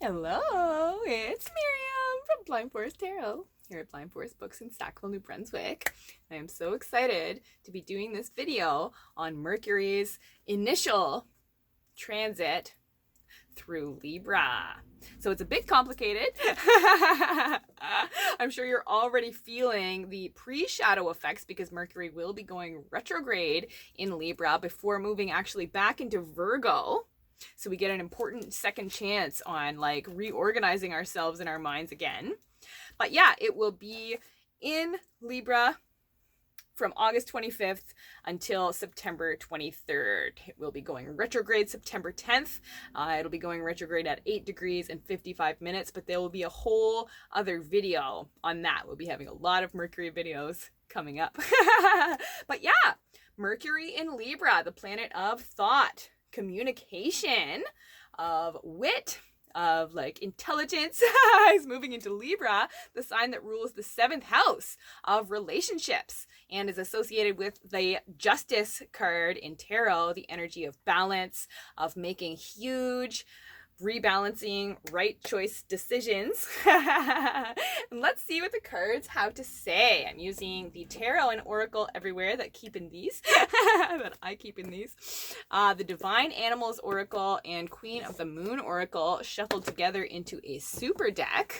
Hello, it's Miriam from Blind Forest Tarot here at Blind Forest Books in Sackville, New Brunswick. I am so excited to be doing this video on Mercury's initial transit through Libra. So it's a bit complicated. I'm sure you're already feeling the pre-shadow effects because Mercury will be going retrograde in Libra before moving actually back into Virgo. So we get an important second chance on like reorganizing ourselves in our minds again. But yeah, it will be in Libra from August 25th until September 23rd. It will be going retrograde September 10th. It'll be going retrograde at 8 degrees and 55 minutes, but there will be a whole other video on that. We'll be having a lot of Mercury videos coming up. But yeah, Mercury in Libra, the planet of thought, communication, of wit, of like intelligence, is moving into Libra, the sign that rules the 7th house of relationships and is associated with the Justice card in tarot, the energy of balance, of making huge rebalancing, right choice decisions. And let's see what the cards have to say. I'm using the Tarot and Oracle everywhere that keep in these, that I keep in these. The Divine Animals Oracle and Queen of the Moon Oracle shuffled together into a super deck,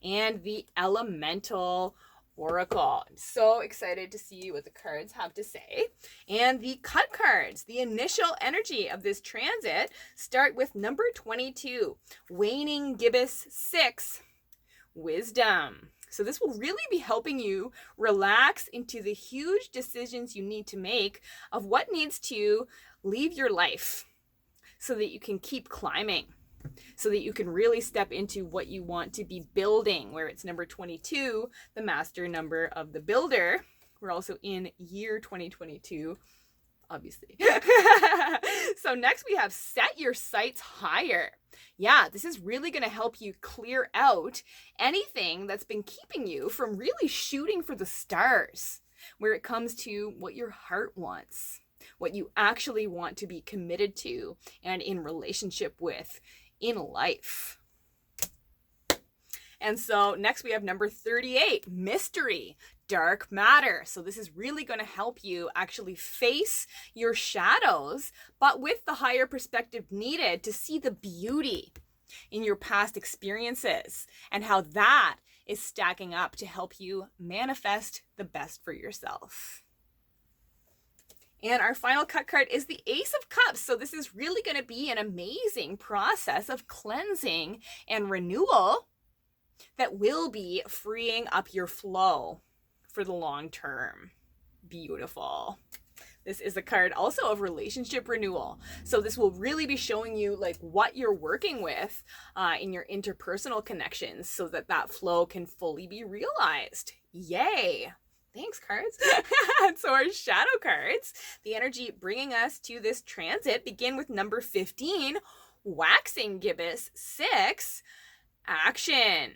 and the Elemental Oracle. I'm so excited to see what the cards have to say. And the cut cards, the initial energy of this transit, start with number 22, Waning Gibbous 6, Wisdom. So this will really be helping you relax into the huge decisions you need to make of what needs to leave your life so that you can keep climbing, so that you can really step into what you want to be building, where it's number 22, the master number of the builder. We're also in year 2022, obviously. So next we have set your sights higher. Yeah, this is really going to help you clear out anything that's been keeping you from really shooting for the stars, where it comes to what your heart wants, what you actually want to be committed to and in relationship with in life. And so next we have number 38, Mystery, Dark Matter. So this is really going to help you actually face your shadows, but with the higher perspective needed to see the beauty in your past experiences and how that is stacking up to help you manifest the best for yourself. And our final cut card is the Ace of Cups. So this is really going to be an amazing process of cleansing and renewal that will be freeing up your flow for the long term. Beautiful. This is a card also of relationship renewal. So this will really be showing you like what you're working with in your interpersonal connections so that that flow can fully be realized. Yay. Thanks, cards. So our shadow cards, the energy bringing us to this transit, begin with number 15, Waxing Gibbous 6, Action.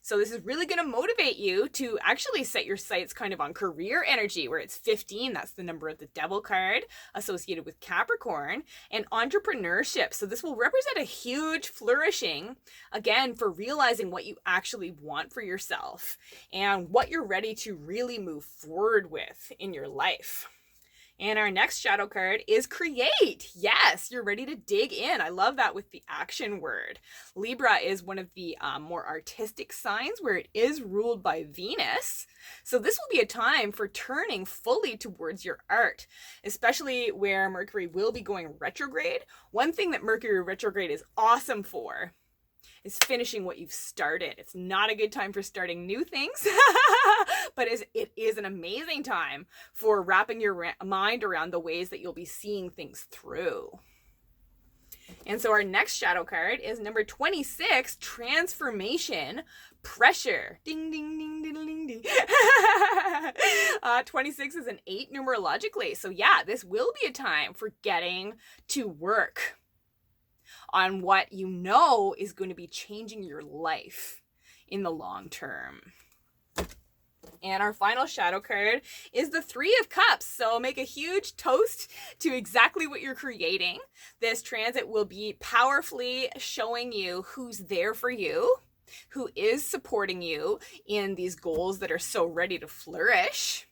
So this is really going to motivate you to actually set your sights kind of on career energy, where it's 15. That's the number of the Devil card associated with Capricorn, and entrepreneurship. So this will represent a huge flourishing, again, for realizing what you actually want for yourself and what you're ready to really move forward with in your life. And our next shadow card is Create. Yes, you're ready to dig in. I love that with the action word. Libra is one of the more artistic signs where it is ruled by Venus. So this will be a time for turning fully towards your art, especially where Mercury will be going retrograde. One thing that Mercury retrograde is awesome for is finishing what you've started. It's not a good time for starting new things, but it is an amazing time for wrapping your mind around the ways that you'll be seeing things through. And so our next shadow card is number 26, Transformation, Pressure. Ding, ding, ding, ding, ding, ding. 26 is an 8 numerologically. So yeah, this will be a time for getting to work on what you know is going to be changing your life in the long term. And our final shadow card is the Three of Cups. So make a huge toast to exactly what you're creating. This transit will be powerfully showing you who's there for you, who is supporting you in these goals that are so ready to flourish.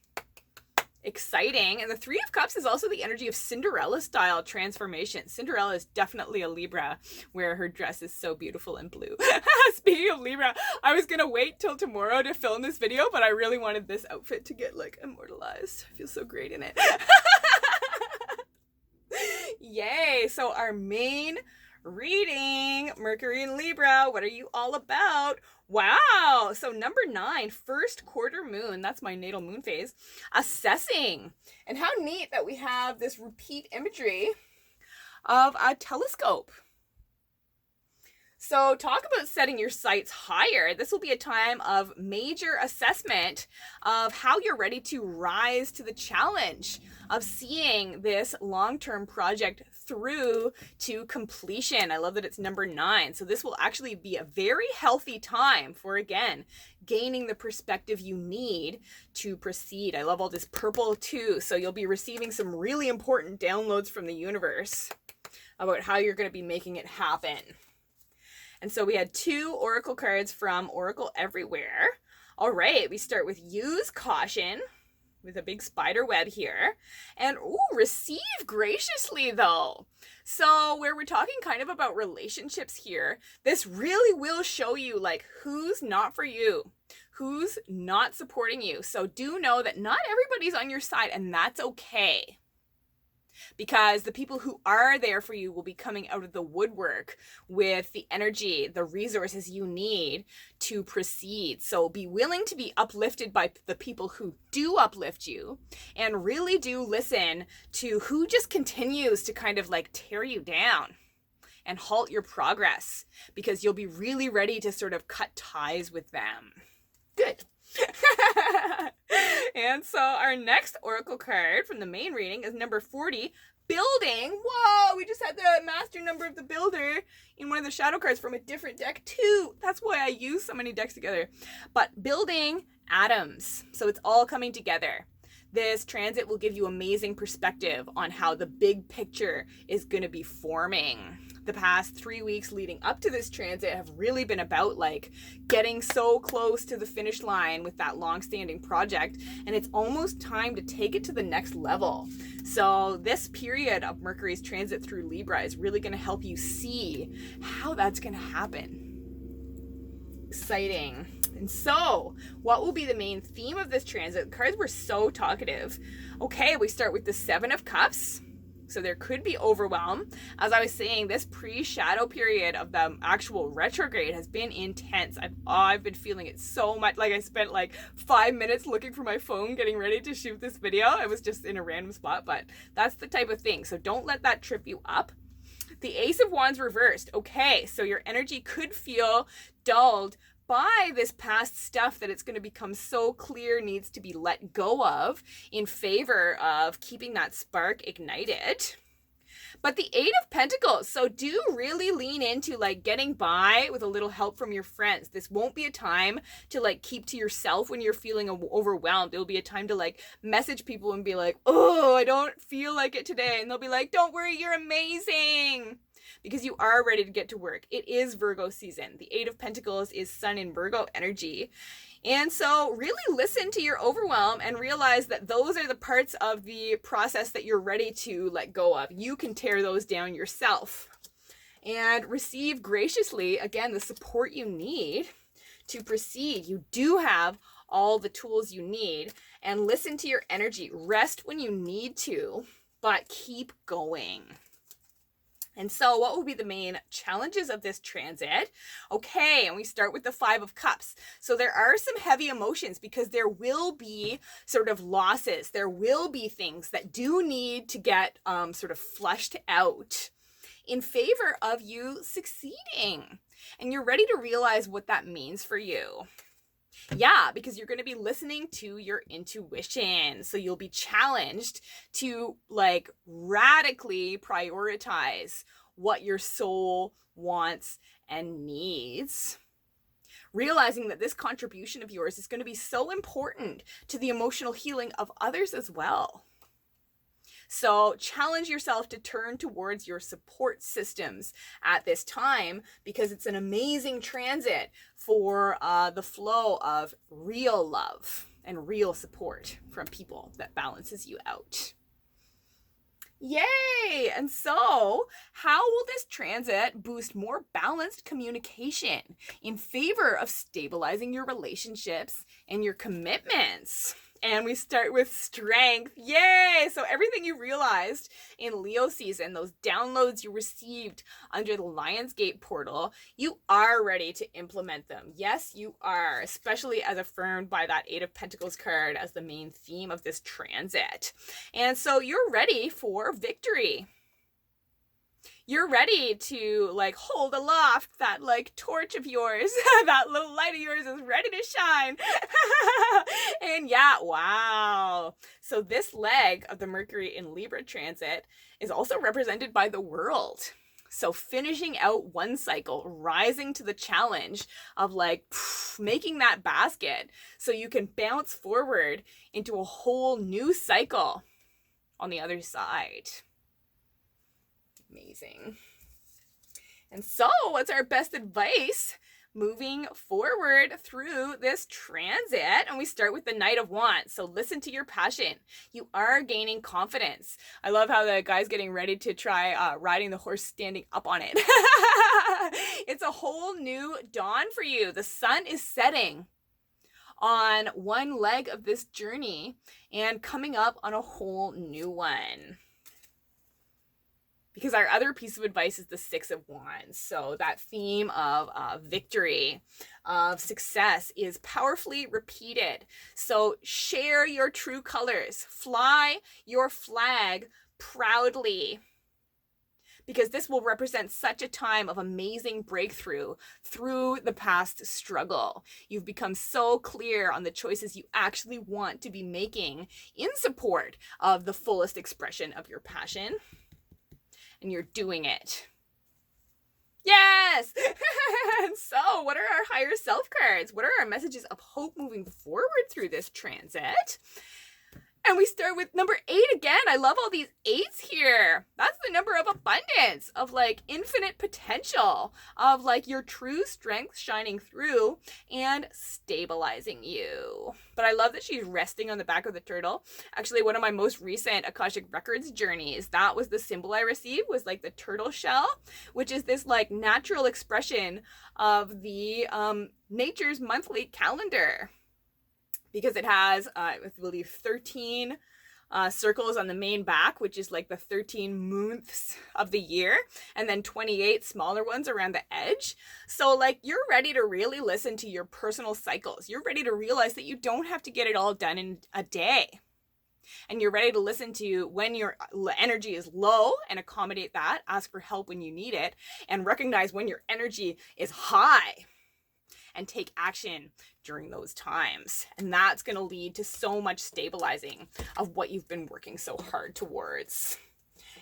Exciting. And the Three of Cups is also the energy of Cinderella style transformation. Cinderella is definitely a Libra, where her dress is so beautiful and blue. Speaking of Libra, I was gonna wait till tomorrow to film this video, but I really wanted this outfit to get like immortalized. I feel so great in it. Yay. So our main reading, Mercury and Libra, what are you all about? Wow. So number 9, first quarter moon. That's my natal moon phase. Assessing. And how neat that we have this repeat imagery of a telescope. So talk about setting your sights higher. This will be a time of major assessment of how you're ready to rise to the challenge of seeing this long-term project through to completion. I love that it's number 9. So this will actually be a very healthy time for, again, gaining the perspective you need to proceed. I love all this purple too. So you'll be receiving some really important downloads from the universe about how you're going to be making it happen. And so we had 2 oracle cards from Oracle Everywhere. All right, we start with use caution with a big spider web here. And receive graciously though. So where we're talking kind of about relationships here, this really will show you like who's not for you, who's not supporting you. So do know that not everybody's on your side, and that's okay. Because the people who are there for you will be coming out of the woodwork with the energy, the resources you need to proceed. So be willing to be uplifted by the people who do uplift you, and really do listen to who just continues to kind of like tear you down and halt your progress, because you'll be really ready to sort of cut ties with them. Good. And so our next oracle card from the main reading is number 40, building. Whoa, we just had the master number of the builder in one of the shadow cards from a different deck too. That's why I use so many decks together. But building atoms. So it's all coming together. This transit will give you amazing perspective on how the big picture is going to be forming. The past 3 weeks leading up to this transit have really been about like getting so close to the finish line with that long-standing project, and it's almost time to take it to the next level. So this period of Mercury's transit through Libra is really going to help you see how that's going to happen. Exciting. And so, what will be the main theme of this transit? The cards were so talkative. Okay, we start with the 7 of Cups. So there could be overwhelm. As I was saying, this pre-shadow period of the actual retrograde has been intense. I've been feeling it so much. Like I spent like 5 minutes looking for my phone getting ready to shoot this video. I was just in a random spot, but that's the type of thing. So don't let that trip you up. The Ace of Wands reversed. Okay, so your energy could feel dulled by this past stuff that it's going to become so clear needs to be let go of in favor of keeping that spark ignited. But the 8 of Pentacles, so do really lean into like getting by with a little help from your friends. This won't be a time to like keep to yourself when you're feeling overwhelmed. It'll be a time to like message people and be like, oh, I don't feel like it today. And they'll be like, don't worry, you're amazing. Because you are ready to get to work. It is Virgo season. The 8 of Pentacles is Sun in Virgo energy. And so really listen to your overwhelm and realize that those are the parts of the process that you're ready to let go of. You can tear those down yourself. And receive graciously, again, the support you need to proceed. You do have all the tools you need. And listen to your energy. Rest when you need to, but keep going. And so what will be the main challenges of this transit? Okay, and we start with the 5 of Cups. So there are some heavy emotions because there will be sort of losses. There will be things that do need to get sort of flushed out in favor of you succeeding. And you're ready to realize what that means for you. Yeah, because you're going to be listening to your intuition. So you'll be challenged to like radically prioritize what your soul wants and needs. realizing that this contribution of yours is going to be so important to the emotional healing of others as well. So challenge yourself to turn towards your support systems at this time, because it's an amazing transit for the flow of real love and real support from people that balances you out. Yay! And so, how will this transit boost more balanced communication in favor of stabilizing your relationships and your commitments? And we start with strength. Yay! So everything you realized in Leo season, those downloads you received under the Lionsgate portal, you are ready to implement them. Yes, you are, especially as affirmed by that Eight of Pentacles card as the main theme of this transit. And so you're ready for victory. You're ready to like hold aloft that like torch of yours, that little light of yours is ready to shine. And yeah, wow. So this leg of the Mercury in Libra transit is also represented by the World. So finishing out one cycle, rising to the challenge of like making that basket so you can bounce forward into a whole new cycle on the other side. Amazing. And so what's our best advice moving forward through this transit? And we start with the Knight of Wands. So listen to your passion. You are gaining confidence. I love how the guy's getting ready to try riding the horse standing up on it. It's a whole new dawn for you. The sun is setting on one leg of this journey and coming up on a whole new one. Because our other piece of advice is the Six of Wands. So that theme of victory, of success is powerfully repeated. So share your true colors. Fly your flag proudly. Because this will represent such a time of amazing breakthrough through the past struggle. You've become so clear on the choices you actually want to be making in support of the fullest expression of your passion. And you're doing it. Yes! And so, what are our higher self cards? What are our messages of hope moving forward through this transit? And we start with number 8 again. I love all these 8s here. That's the number of abundance, of like infinite potential, of like your true strength shining through and stabilizing you. But I love that she's resting on the back of the turtle. Actually, one of my most recent Akashic Records journeys, that was the symbol I received, was like the turtle shell, which is this like natural expression of the nature's monthly calendar. Because it has, I believe, 13 circles on the main back, which is like the 13 months of the year, and then 28 smaller ones around the edge. So like you're ready to really listen to your personal cycles. You're ready to realize that you don't have to get it all done in a day. And you're ready to listen to when your energy is low and accommodate that, ask for help when you need it, and recognize when your energy is high and take action during those times. And that's going to lead to so much stabilizing of what you've been working so hard towards.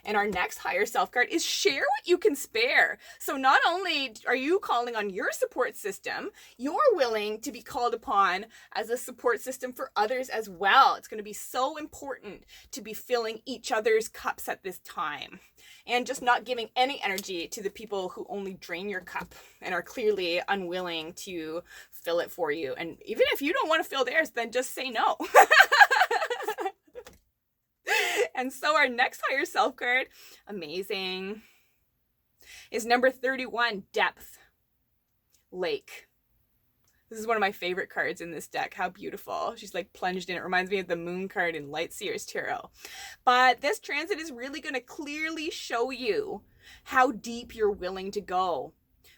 And our next higher self card is share what you can spare. So not only are you calling on your support system, you're willing to be called upon as a support system for others as well. It's going to be so important to be filling each other's cups at this time. And just not giving any energy to the people who only drain your cup and are clearly unwilling to fill it for you. And even if you don't want to fill theirs, then just say no. And so our next higher self card, amazing, is number 31, Depth, Lake. This is one of my favorite cards in this deck. How beautiful. She's like plunged in. It reminds me of the Moon card in Lightseer's Tarot. But this transit is really going to clearly show you how deep you're willing to go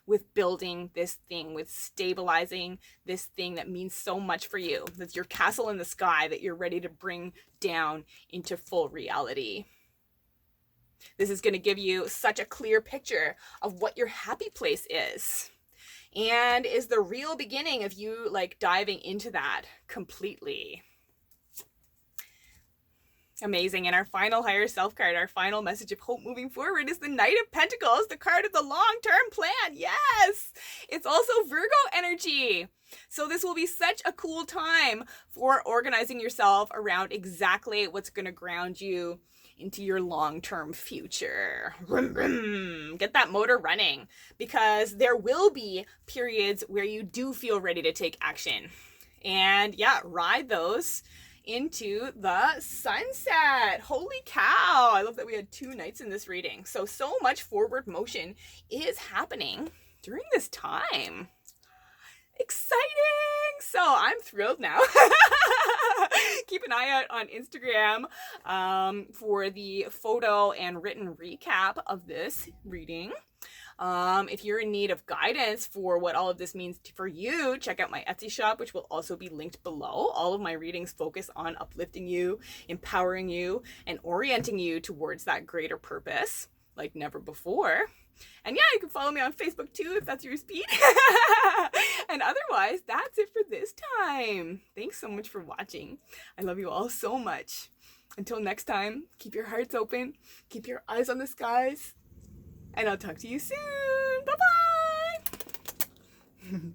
with building this thing, with stabilizing this thing that means so much for you. That's your castle in the sky that you're ready to bring down into full reality. This is going to give you such a clear picture of what your happy place is. And is the real beginning of you like diving into that completely. Amazing. And our final higher self card, our final message of hope moving forward, is the Knight of Pentacles, the card of the long-term plan. Yes! It's It's also Virgo energy. So this will be such a cool time for organizing yourself around exactly what's going to ground you into your long-term future. Get that motor running, because there will be periods where you do feel ready to take action. And yeah, ride those into the sunset. Holy cow. I love that we had 2 nights in this reading. So much forward motion is happening during this time. Exciting. So I'm thrilled now. Keep an eye out on Instagram for the photo and written recap of this reading. If you're in need of guidance for what all of this means for you, check out my Etsy shop, which will also be linked below. All of my readings focus on uplifting you, empowering you, and orienting you towards that greater purpose like never before. And yeah, you can follow me on Facebook too if that's your speed. And otherwise, that's it for this time. Thanks so much for watching. I love you all so much. Until next time, keep your hearts open, keep your eyes on the skies, and I'll talk to you soon. Bye-bye.